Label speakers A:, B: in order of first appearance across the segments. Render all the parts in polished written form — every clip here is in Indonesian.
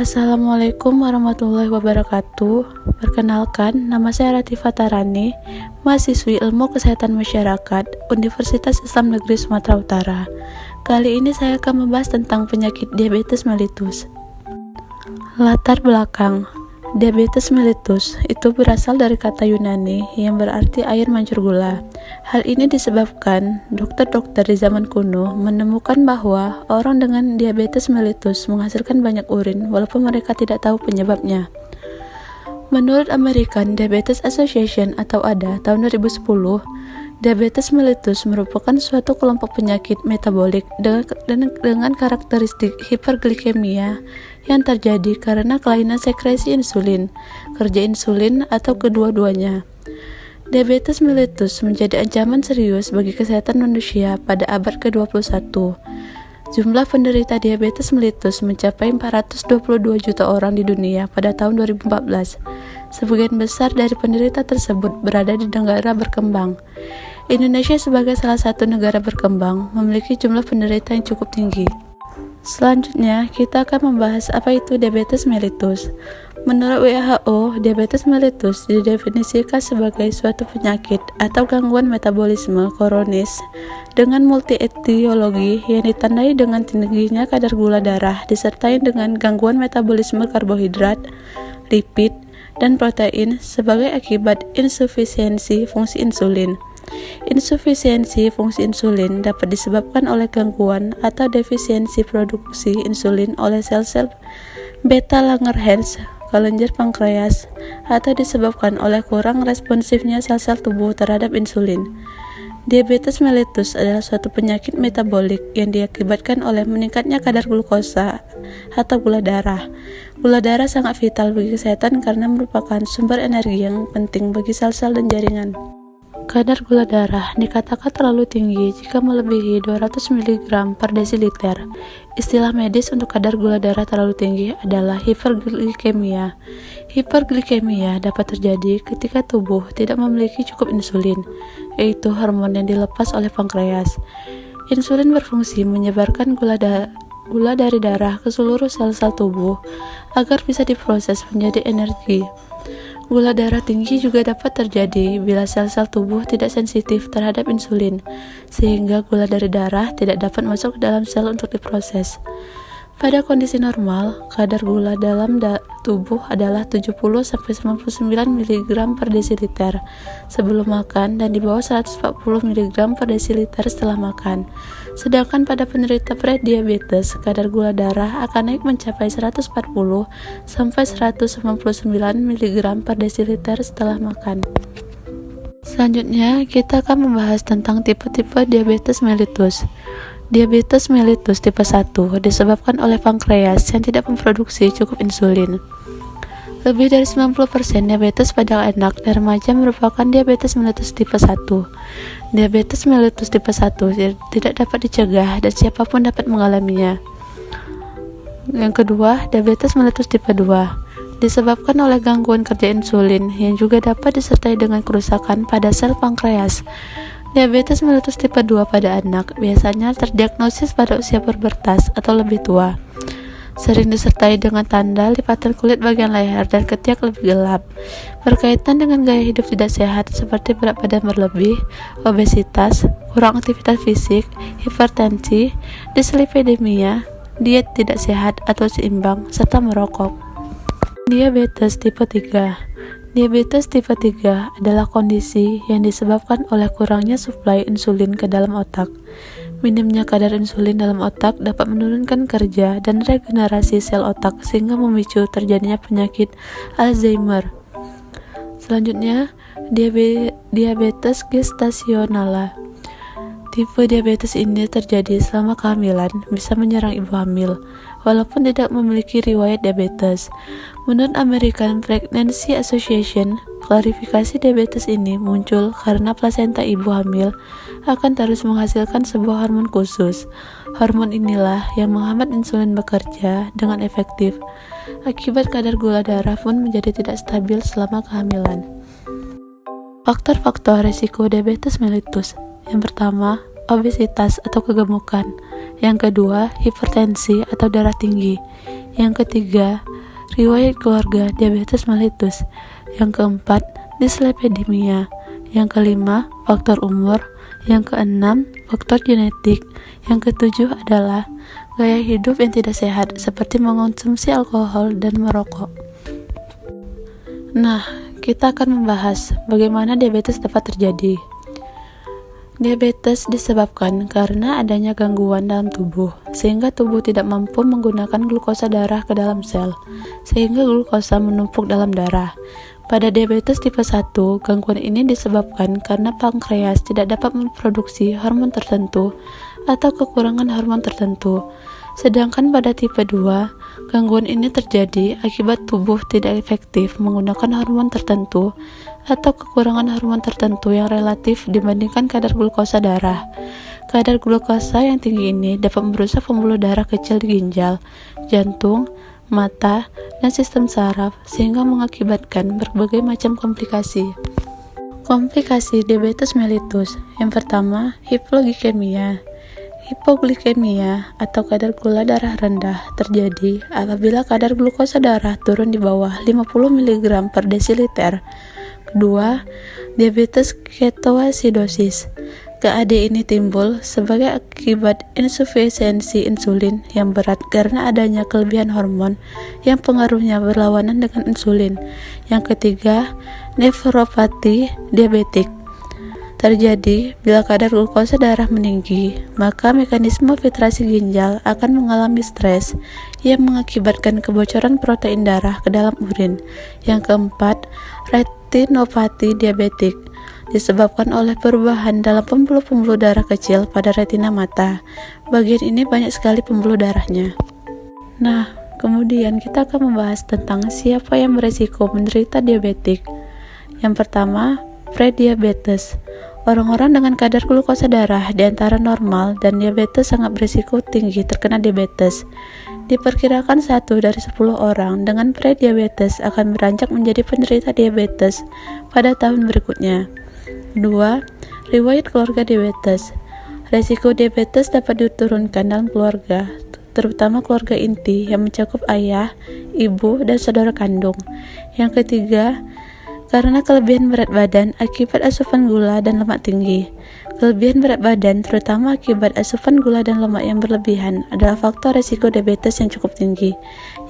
A: Assalamualaikum warahmatullahi wabarakatuh. Perkenalkan, nama saya Ratifa Tarani, mahasiswi Ilmu Kesehatan Masyarakat, Universitas Islam Negeri Sumatera Utara. Kali ini saya akan membahas tentang penyakit diabetes mellitus. Latar belakang diabetes mellitus itu berasal dari kata Yunani yang berarti air mancur gula. Hal ini disebabkan dokter-dokter di zaman kuno menemukan bahwa orang dengan diabetes mellitus menghasilkan banyak urin walaupun mereka tidak tahu penyebabnya. Menurut American Diabetes Association atau ADA tahun 2010, diabetes mellitus merupakan suatu kelompok penyakit metabolik dengan karakteristik hiperglikemia yang terjadi karena kelainan sekresi insulin, kerja insulin, atau kedua-duanya. Diabetes mellitus menjadi ancaman serius bagi kesehatan manusia pada abad ke-21. Jumlah penderita diabetes mellitus mencapai 422 juta orang di dunia pada tahun 2014. Sebagian besar dari penderita tersebut berada di negara berkembang. Indonesia sebagai salah satu negara berkembang memiliki jumlah penderita yang cukup tinggi. Selanjutnya, kita akan membahas apa itu diabetes mellitus. Menurut WHO, diabetes mellitus didefinisikan sebagai suatu penyakit atau gangguan metabolisme kronis dengan multi-etiologi yang ditandai dengan tingginya kadar gula darah disertai dengan gangguan metabolisme karbohidrat, lipid, dan protein sebagai akibat insufisiensi fungsi insulin. Insufisiensi fungsi insulin dapat disebabkan oleh gangguan atau defisiensi produksi insulin oleh sel-sel beta Langerhans kelenjar pankreas atau disebabkan oleh kurang responsifnya sel-sel tubuh terhadap insulin. Diabetes mellitus adalah suatu penyakit metabolik yang diakibatkan oleh meningkatnya kadar glukosa atau gula darah. Gula darah sangat vital bagi kesehatan karena merupakan sumber energi yang penting bagi sel-sel dan jaringan. Kadar gula darah dikatakan terlalu tinggi jika melebihi 200 mg per desiliter. Istilah medis untuk kadar gula darah terlalu tinggi adalah hiperglikemia. Hiperglikemia dapat terjadi ketika tubuh tidak memiliki cukup insulin, yaitu hormon yang dilepas oleh pankreas. Insulin berfungsi menyebarkan gula dari darah ke seluruh sel-sel tubuh agar bisa diproses menjadi energi. Gula darah tinggi juga dapat terjadi bila sel-sel tubuh tidak sensitif terhadap insulin, sehingga gula dari darah tidak dapat masuk ke dalam sel untuk diproses. Pada kondisi normal, kadar gula dalam tubuh adalah 70-99 mg per desiliter sebelum makan dan di bawah 140 mg per desiliter setelah makan. Sedangkan pada penderita prediabetes, kadar gula darah akan naik mencapai 140-199 mg per desiliter setelah makan. Selanjutnya, kita akan membahas tentang tipe-tipe diabetes mellitus. Diabetes mellitus tipe 1 disebabkan oleh pankreas yang tidak memproduksi cukup insulin. Lebih dari 90% diabetes pada anak dan remaja merupakan diabetes mellitus tipe 1. Diabetes mellitus tipe 1 tidak dapat dicegah dan siapapun dapat mengalaminya. Yang kedua, diabetes mellitus tipe 2 disebabkan oleh gangguan kerja insulin yang juga dapat disertai dengan kerusakan pada sel pankreas. Diabetes mellitus tipe 2 pada anak biasanya terdiagnosis pada usia pubertas atau lebih tua. Sering disertai dengan tanda lipatan kulit bagian leher dan ketiak lebih gelap. Berkaitan dengan gaya hidup tidak sehat seperti berat badan berlebih, obesitas, kurang aktivitas fisik, hipertensi, dislipidemia, diet tidak sehat atau seimbang, serta merokok. Diabetes tipe 3. Diabetes tipe 3 adalah kondisi yang disebabkan oleh kurangnya suplai insulin ke dalam otak. Minimnya kadar insulin dalam otak dapat menurunkan kerja dan regenerasi sel otak sehingga memicu terjadinya penyakit Alzheimer. Selanjutnya, diabetes gestasional. Tipe diabetes ini terjadi selama kehamilan, bisa menyerang ibu hamil, walaupun tidak memiliki riwayat diabetes. Menurut American Pregnancy Association, klarifikasi diabetes ini muncul karena plasenta ibu hamil akan terus menghasilkan sebuah hormon khusus. Hormon inilah yang menghambat insulin bekerja dengan efektif. Akibat kadar gula darah pun menjadi tidak stabil selama kehamilan. Faktor-faktor risiko diabetes mellitus. Yang pertama, obesitas atau kegemukan. Yang kedua, hipertensi atau darah tinggi. Yang ketiga, riwayat keluarga diabetes mellitus. Yang keempat, dislipidemia. Yang kelima, faktor umur. Yang keenam, faktor genetik. Yang ketujuh adalah gaya hidup yang tidak sehat seperti mengonsumsi alkohol dan merokok. Nah, kita akan membahas bagaimana diabetes dapat terjadi. Diabetes disebabkan karena adanya gangguan dalam tubuh, sehingga tubuh tidak mampu menggunakan glukosa darah ke dalam sel, sehingga glukosa menumpuk dalam darah. Pada diabetes tipe 1, gangguan ini disebabkan karena pankreas tidak dapat memproduksi hormon tertentu atau kekurangan hormon tertentu. Sedangkan pada tipe 2, gangguan ini terjadi akibat tubuh tidak efektif menggunakan hormon tertentu atau kekurangan hormon tertentu yang relatif dibandingkan kadar glukosa darah. Kadar glukosa yang tinggi ini dapat merusak pembuluh darah kecil di ginjal, jantung, mata, dan sistem saraf sehingga mengakibatkan berbagai macam komplikasi. Komplikasi diabetes mellitus. Yang pertama, hipoglikemia. Hipoglikemia atau kadar gula darah rendah terjadi apabila kadar glukosa darah turun di bawah 50 mg per desiliter. Kedua, diabetes ketoasidosis. KAD ini timbul sebagai akibat insufisiensi insulin yang berat karena adanya kelebihan hormon yang pengaruhnya berlawanan dengan insulin. Yang ketiga, nefropati diabetik. Terjadi bila kadar glukosa darah meninggi, maka mekanisme filtrasi ginjal akan mengalami stres yang mengakibatkan kebocoran protein darah ke dalam urin. Yang keempat, retinopati diabetik disebabkan oleh perubahan dalam pembuluh-pembuluh darah kecil pada retina mata. Bagian ini banyak sekali pembuluh darahnya. Nah, kemudian kita akan membahas tentang siapa yang beresiko menderita diabetik. Yang pertama, prediabetes. Orang-orang dengan kadar glukosa darah di antara normal dan diabetes sangat berisiko tinggi terkena diabetes. Diperkirakan 1 dari 10 orang dengan prediabetes akan beranjak menjadi penderita diabetes pada tahun berikutnya. 2. Riwayat keluarga diabetes. Resiko diabetes dapat diturunkan dalam keluarga, terutama keluarga inti yang mencakup ayah, ibu, dan saudara kandung. Yang ketiga, karena kelebihan berat badan akibat asupan gula dan lemak tinggi. Kelebihan berat badan, terutama akibat asupan gula dan lemak yang berlebihan, adalah faktor resiko diabetes yang cukup tinggi.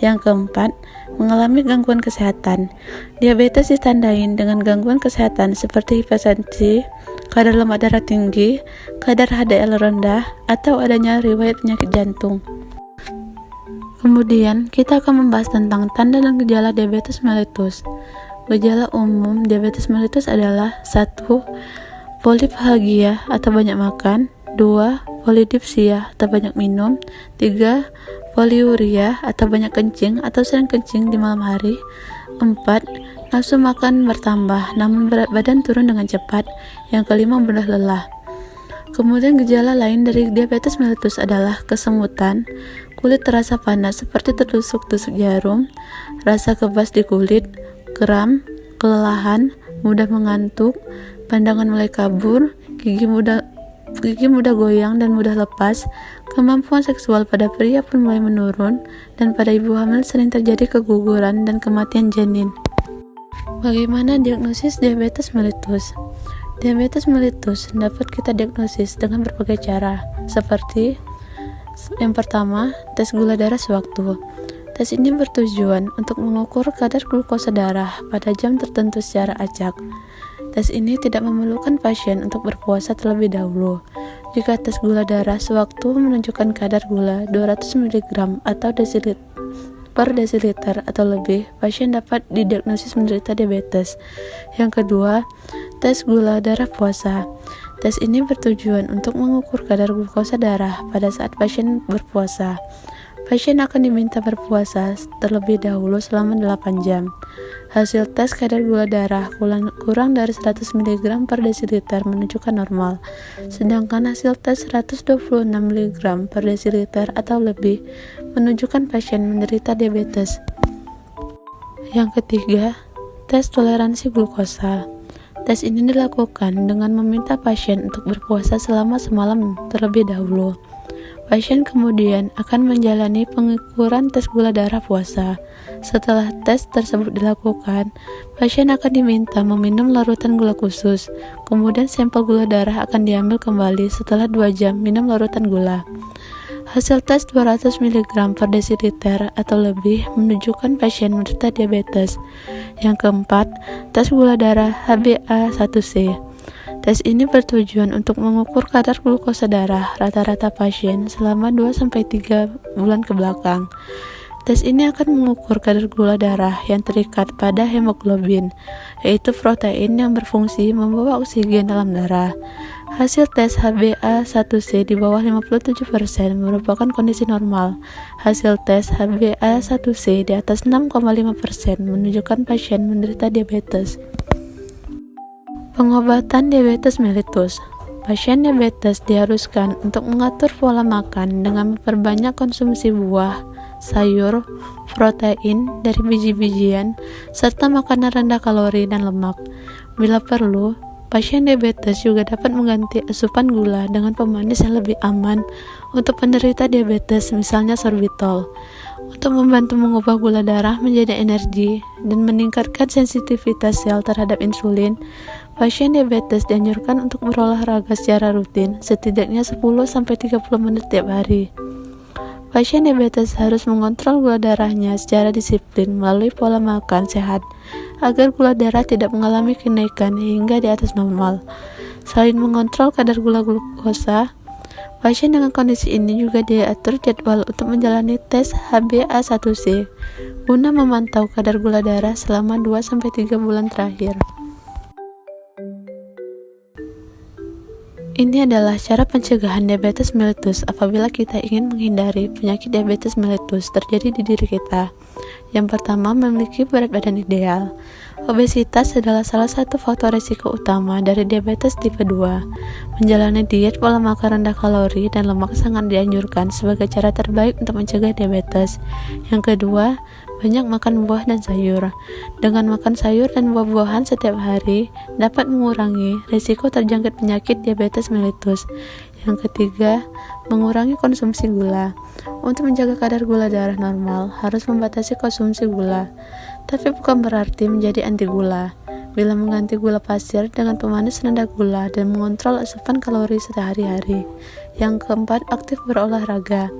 A: Yang keempat, mengalami gangguan kesehatan. Diabetes ditandai dengan gangguan kesehatan seperti hipertensi, kadar lemak darah tinggi, kadar HDL rendah, atau adanya riwayat penyakit jantung. Kemudian, kita akan membahas tentang tanda dan gejala diabetes mellitus. Gejala umum diabetes mellitus adalah 1. Poliphagia atau banyak makan. 2. Polidipsia atau banyak minum. 3. Poliuria atau banyak kencing atau sering kencing di malam hari. 4. Nafsu makan bertambah namun berat badan turun dengan cepat. Yang kelima, mudah lelah. Kemudian gejala lain dari diabetes mellitus adalah kesemutan, kulit terasa panas seperti tertusuk-tusuk jarum, rasa kebas di kulit, kram, kelelahan, mudah mengantuk, pandangan mulai kabur, gigi mudah goyang dan mudah lepas, kemampuan seksual pada pria pun mulai menurun, dan pada ibu hamil sering terjadi keguguran dan kematian janin. Bagaimana diagnosis diabetes mellitus? Diabetes mellitus dapat kita diagnosis dengan berbagai cara, seperti yang pertama, tes gula darah sewaktu. Tes ini bertujuan untuk mengukur kadar glukosa darah pada jam tertentu secara acak. Tes ini tidak memerlukan pasien untuk berpuasa terlebih dahulu. Jika tes gula darah sewaktu menunjukkan kadar gula 200 mg atau per desiliter atau lebih, pasien dapat didiagnosis menderita diabetes. Yang kedua, tes gula darah puasa. Tes ini bertujuan untuk mengukur kadar glukosa darah pada saat pasien berpuasa. Pasien akan diminta berpuasa terlebih dahulu selama 8 jam. Hasil tes kadar gula darah kurang dari 100 mg per desiliter menunjukkan normal, sedangkan hasil tes 126 mg per desiliter atau lebih menunjukkan pasien menderita diabetes. Yang ketiga, tes toleransi glukosa. Tes ini dilakukan dengan meminta pasien untuk berpuasa selama semalam terlebih dahulu. Pasien kemudian akan menjalani pengukuran tes gula darah puasa. Setelah tes tersebut dilakukan, pasien akan diminta meminum larutan gula khusus. Kemudian sampel gula darah akan diambil kembali setelah 2 jam minum larutan gula. Hasil tes 200 mg per desiliter atau lebih menunjukkan pasien menderita diabetes. Yang keempat, tes gula darah HbA1c. Tes ini bertujuan untuk mengukur kadar glukosa darah rata-rata pasien selama 2-3 bulan ke belakang. Tes ini akan mengukur kadar gula darah yang terikat pada hemoglobin, yaitu protein yang berfungsi membawa oksigen dalam darah. Hasil tes HbA1c di bawah 57% merupakan kondisi normal. Hasil tes HbA1c di atas 6,5% menunjukkan pasien menderita diabetes. Pengobatan diabetes mellitus. Pasien diabetes diharuskan untuk mengatur pola makan dengan memperbanyak konsumsi buah, sayur, protein dari biji-bijian, serta makanan rendah kalori dan lemak. Bila perlu, pasien diabetes juga dapat mengganti asupan gula dengan pemanis yang lebih aman untuk penderita diabetes, misalnya sorbitol, untuk membantu mengubah gula darah menjadi energi dan meningkatkan sensitivitas sel terhadap insulin. Pasien diabetes dianjurkan untuk berolahraga secara rutin, setidaknya 10-30 menit tiap hari. Pasien diabetes harus mengontrol gula darahnya secara disiplin melalui pola makan sehat, agar gula darah tidak mengalami kenaikan hingga di atas normal. Selain mengontrol kadar gula glukosa, pasien dengan kondisi ini juga diatur jadwal untuk menjalani tes HbA1c guna memantau kadar gula darah selama 2-3 bulan terakhir. Ini adalah cara pencegahan diabetes mellitus apabila kita ingin menghindari penyakit diabetes mellitus terjadi di diri kita. Yang pertama, memiliki berat badan ideal. Obesitas adalah salah satu faktor risiko utama dari diabetes tipe 2. Menjalani diet pola makan rendah kalori dan lemak sangat dianjurkan sebagai cara terbaik untuk mencegah diabetes. Yang kedua, banyak makan buah dan sayur. Dengan makan sayur dan buah-buahan setiap hari dapat mengurangi risiko terjangkit penyakit diabetes mellitus. Yang ketiga, mengurangi konsumsi gula. Untuk menjaga kadar gula darah normal, harus membatasi konsumsi gula. Tapi bukan berarti menjadi anti gula. Bila mengganti gula pasir dengan pemanis rendah gula dan mengontrol asupan kalori sehari-hari. Yang keempat, aktif berolahraga.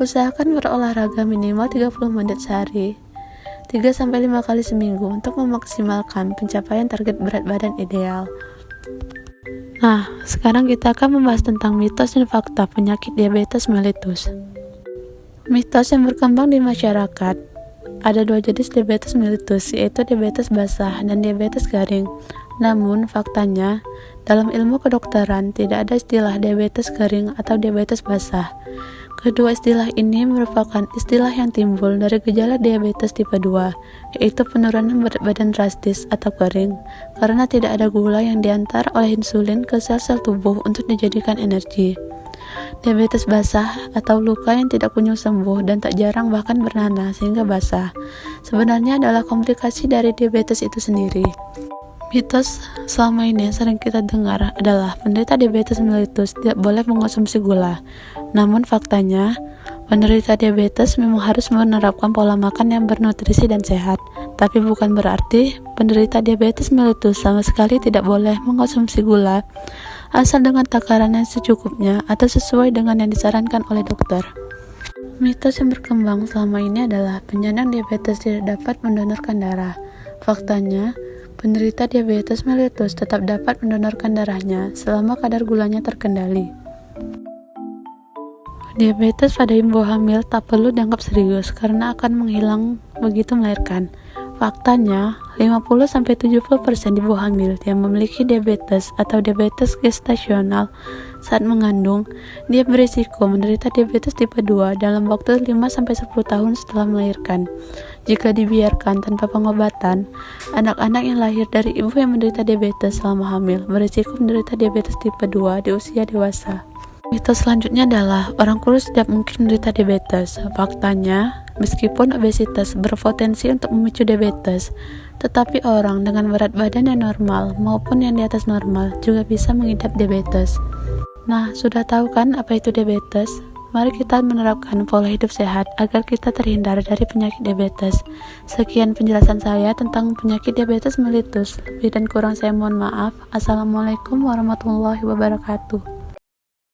A: Usahakan berolahraga minimal 30 menit sehari, 3-5 kali seminggu untuk memaksimalkan pencapaian target berat badan ideal. Nah, sekarang kita akan membahas tentang mitos dan fakta penyakit diabetes mellitus. Mitos yang berkembang di masyarakat. Ada 2 jenis diabetes mellitus, yaitu diabetes basah dan diabetes garing. Namun, faktanya, dalam ilmu kedokteran tidak ada istilah diabetes garing atau diabetes basah. Kedua istilah ini merupakan istilah yang timbul dari gejala diabetes tipe 2, yaitu penurunan berat badan drastis atau kering, karena tidak ada gula yang diantar oleh insulin ke sel-sel tubuh untuk dijadikan energi. Diabetes basah atau luka yang tidak kunjung sembuh dan tak jarang bahkan bernanah sehingga basah, sebenarnya adalah komplikasi dari diabetes itu sendiri. Mitos selama ini yang sering kita dengar adalah penderita diabetes mellitus tidak boleh mengonsumsi gula. Namun faktanya, penderita diabetes memang harus menerapkan pola makan yang bernutrisi dan sehat. Tapi bukan berarti penderita diabetes mellitus sama sekali tidak boleh mengonsumsi gula, asal dengan takaran yang secukupnya atau sesuai dengan yang disarankan oleh dokter. Mitos yang berkembang selama ini adalah penyandang diabetes tidak dapat mendonorkan darah. Faktanya, penderita diabetes mellitus tetap dapat mendonorkan darahnya selama kadar gulanya terkendali. Diabetes pada ibu hamil tak perlu dianggap serius karena akan menghilang begitu melahirkan. Faktanya, 50-70% ibu hamil yang memiliki diabetes atau diabetes gestasional saat mengandung, dia berisiko menderita diabetes tipe 2 dalam waktu 5-10 tahun setelah melahirkan. Jika dibiarkan tanpa pengobatan, anak-anak yang lahir dari ibu yang menderita diabetes selama hamil berisiko menderita diabetes tipe 2 di usia dewasa. Mitos selanjutnya adalah orang kurus tidak mungkin menderita diabetes. Faktanya, meskipun obesitas berpotensi untuk memicu diabetes, Tetapi orang dengan berat badan yang normal maupun yang di atas normal juga bisa mengidap diabetes. Nah, sudah tahu kan apa itu diabetes? Mari kita menerapkan pola hidup sehat agar kita terhindar dari penyakit diabetes. Sekian penjelasan saya tentang penyakit diabetes mellitus. Lebih dan kurang saya mohon maaf. Assalamualaikum warahmatullahi wabarakatuh.